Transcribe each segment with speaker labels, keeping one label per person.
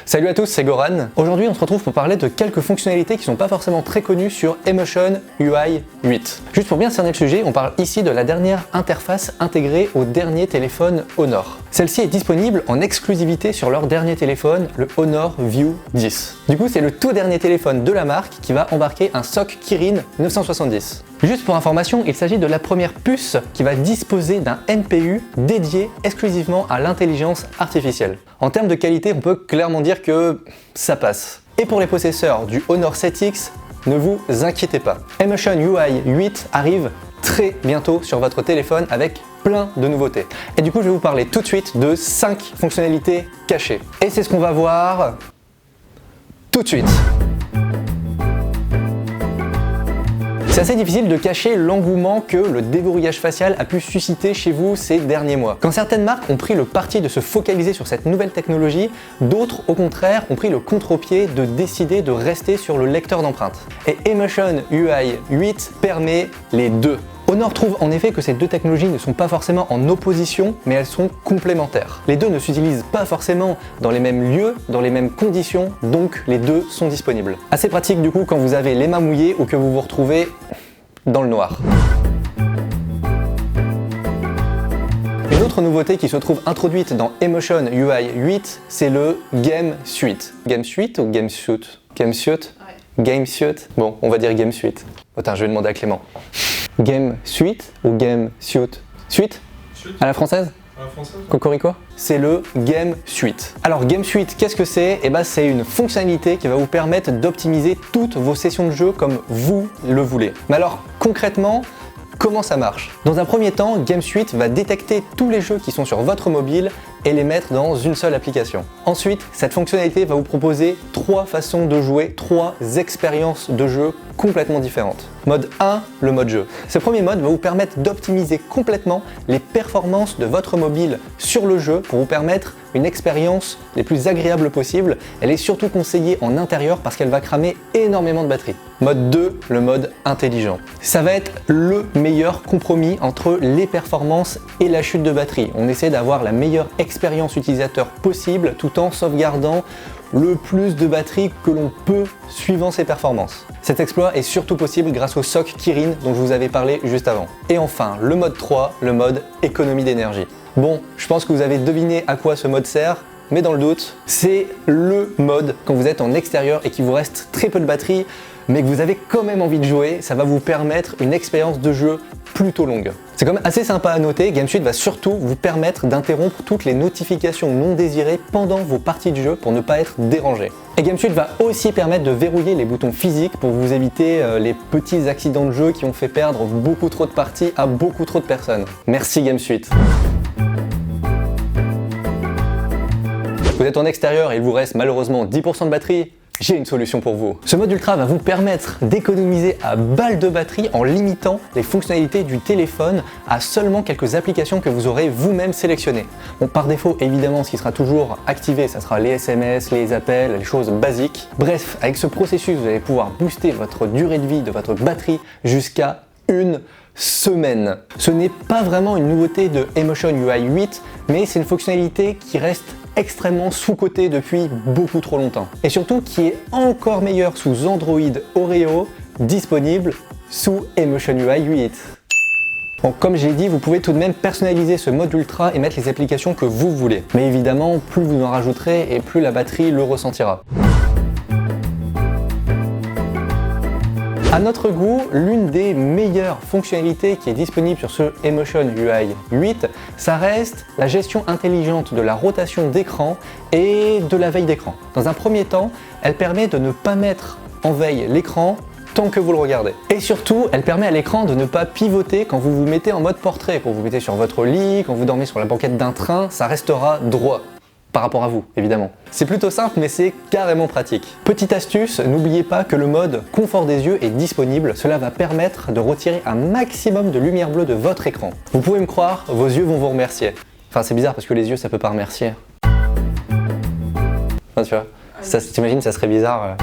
Speaker 1: Salut à tous, c'est Goran. Aujourd'hui on se retrouve pour parler de quelques fonctionnalités qui sont pas forcément très connues sur Emotion UI 8. Juste pour bien cerner le sujet, on parle ici de la dernière interface intégrée au dernier téléphone Honor. Celle-ci est disponible en exclusivité sur leur dernier téléphone, le Honor View 10. Du coup c'est le tout dernier téléphone de la marque qui va embarquer un SoC Kirin 970. Juste pour information, il s'agit de la première puce qui va disposer d'un NPU dédié exclusivement à l'intelligence artificielle. En termes de qualité, on peut clairement dire que ça passe. Et pour les possesseurs du Honor 7X, ne vous inquiétez pas. Emotion UI 8 arrive très bientôt sur votre téléphone avec plein de nouveautés. Et du coup, je vais vous parler tout de suite de 5 fonctionnalités cachées. Et c'est ce qu'on va voir tout de suite. C'est assez difficile de cacher l'engouement que le déverrouillage facial a pu susciter chez vous ces derniers mois. Quand certaines marques ont pris le parti de se focaliser sur cette nouvelle technologie, d'autres au contraire ont pris le contre-pied de décider de rester sur le lecteur d'empreintes. Et Emotion UI 8 permet les deux. Honor trouve en effet que ces deux technologies ne sont pas forcément en opposition, mais elles sont complémentaires. Les deux ne s'utilisent pas forcément dans les mêmes lieux, dans les mêmes conditions, donc les deux sont disponibles. Assez pratique du coup quand vous avez les mains mouillées ou que vous vous retrouvez dans le noir. Une autre nouveauté qui se trouve introduite dans Emotion UI 8, c'est le Game Suite. Game Suite ou Game Suite? Game Suite? Ouais. Game Suite? Bon, on va dire Game Suite. Attends, je vais demander à Clément. Game Suite ou Game Suite? Suite? À la française? À la française. Cocorico? C'est le Game Suite. Alors Game Suite, qu'est-ce que c'est? Eh ben, c'est une fonctionnalité qui va vous permettre d'optimiser toutes vos sessions de jeu comme vous le voulez. Mais alors concrètement, comment ça marche? Dans un premier temps, Game Suite va détecter tous les jeux qui sont sur votre mobile et les mettre dans une seule application. Ensuite, cette fonctionnalité va vous proposer 3 façons de jouer, 3 expériences de jeu complètement différentes. Mode 1, le mode jeu. Ce premier mode va vous permettre d'optimiser complètement les performances de votre mobile sur le jeu pour vous permettre une expérience les plus agréables possible. Elle est surtout conseillée en intérieur parce qu'elle va cramer énormément de batterie. Mode 2, le mode intelligent. Ça va être le meilleur compromis entre les performances et la chute de batterie. On essaie d'avoir la meilleure expérience utilisateur possible tout en sauvegardant le plus de batterie que l'on peut suivant ses performances. Cet exploit est surtout possible grâce au SoC Kirin dont je vous avais parlé juste avant. Et enfin, le mode 3, le mode économie d'énergie. Bon, je pense que vous avez deviné à quoi ce mode sert, mais dans le doute, c'est le mode quand vous êtes en extérieur et qu'il vous reste très peu de batterie, mais que vous avez quand même envie de jouer, ça va vous permettre une expérience de jeu plutôt longue. C'est quand même assez sympa à noter, Game Suite va surtout vous permettre d'interrompre toutes les notifications non désirées pendant vos parties de jeu pour ne pas être dérangé. Et Game Suite va aussi permettre de verrouiller les boutons physiques pour vous éviter les petits accidents de jeu qui ont fait perdre beaucoup trop de parties à beaucoup trop de personnes. Merci Game Suite. Vous êtes en extérieur et il vous reste malheureusement 10% de batterie, j'ai une solution pour vous. Ce mode ultra va vous permettre d'économiser à balle de batterie en limitant les fonctionnalités du téléphone à seulement quelques applications que vous aurez vous-même sélectionnées. Bon, par défaut, évidemment, ce qui sera toujours activé, ça sera les SMS, les appels, les choses basiques. Bref, avec ce processus, vous allez pouvoir booster votre durée de vie de votre batterie jusqu'à une semaine. Ce n'est pas vraiment une nouveauté de Emotion UI 8, mais c'est une fonctionnalité qui reste extrêmement sous-cotée depuis beaucoup trop longtemps. Et surtout qui est encore meilleure sous Android Oreo, disponible sous Emotion UI 8. Bon, comme j'ai dit, vous pouvez tout de même personnaliser ce mode ultra et mettre les applications que vous voulez. Mais évidemment, plus vous en rajouterez et plus la batterie le ressentira. À notre goût, l'une des meilleures fonctionnalités qui est disponible sur ce Emotion UI 8, ça reste la gestion intelligente de la rotation d'écran et de la veille d'écran. Dans un premier temps, elle permet de ne pas mettre en veille l'écran tant que vous le regardez. Et surtout, elle permet à l'écran de ne pas pivoter quand vous vous mettez en mode portrait. Quand vous vous mettez sur votre lit, quand vous dormez sur la banquette d'un train, ça restera droit. Par rapport à vous, évidemment. C'est plutôt simple, mais c'est carrément pratique. Petite astuce, n'oubliez pas que le mode confort des yeux est disponible. Cela va permettre de retirer un maximum de lumière bleue de votre écran. Vous pouvez me croire, vos yeux vont vous remercier. Enfin, c'est bizarre parce que les yeux, ça peut pas remercier. Enfin, tu vois, t'imagines, ça serait bizarre.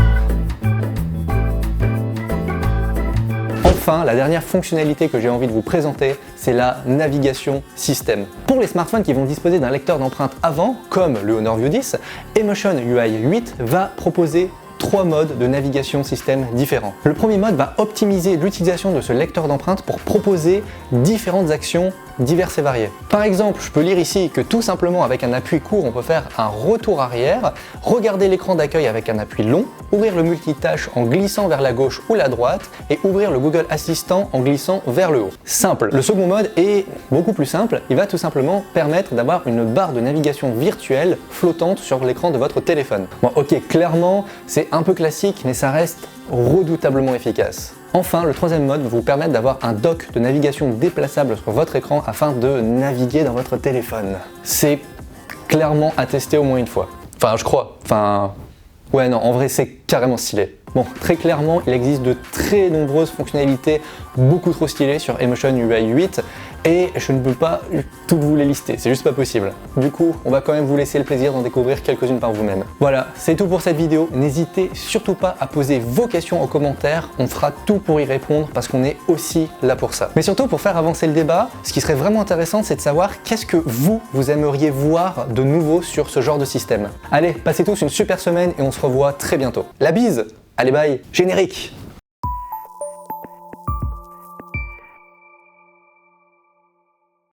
Speaker 1: enfin, la dernière fonctionnalité que j'ai envie de vous présenter, c'est la navigation système. Pour les smartphones qui vont disposer d'un lecteur d'empreintes avant, comme le Honor View 10, Emotion UI 8 va proposer 3 modes de navigation système différents. Le premier mode va optimiser l'utilisation de ce lecteur d'empreintes pour proposer différentes actions diverses et variées. Par exemple, je peux lire ici que tout simplement avec un appui court, on peut faire un retour arrière, regarder l'écran d'accueil avec un appui long, ouvrir le multitâche en glissant vers la gauche ou la droite et ouvrir le Google Assistant en glissant vers le haut. Simple. Le second mode est beaucoup plus simple, il va tout simplement permettre d'avoir une barre de navigation virtuelle flottante sur l'écran de votre téléphone. Bon, ok, clairement, c'est un peu classique, mais ça reste redoutablement efficace. Enfin, le troisième mode va vous permettre d'avoir un dock de navigation déplaçable sur votre écran afin de naviguer dans votre téléphone. C'est clairement à tester au moins une fois. Enfin, je crois. Enfin, ouais, non, en vrai, c'est carrément stylé. Bon, très clairement, il existe de très nombreuses fonctionnalités beaucoup trop stylées sur Emotion UI 8 et je ne peux pas toutes vous les lister, c'est juste pas possible. Du coup, on va quand même vous laisser le plaisir d'en découvrir quelques-unes par vous-même. Voilà, c'est tout pour cette vidéo. N'hésitez surtout pas à poser vos questions en commentaire, on fera tout pour y répondre parce qu'on est aussi là pour ça. Mais surtout, pour faire avancer le débat, ce qui serait vraiment intéressant, c'est de savoir qu'est-ce que vous aimeriez voir de nouveau sur ce genre de système. Allez, passez tous une super semaine et on se revoit très bientôt. La bise! Allez bye, générique!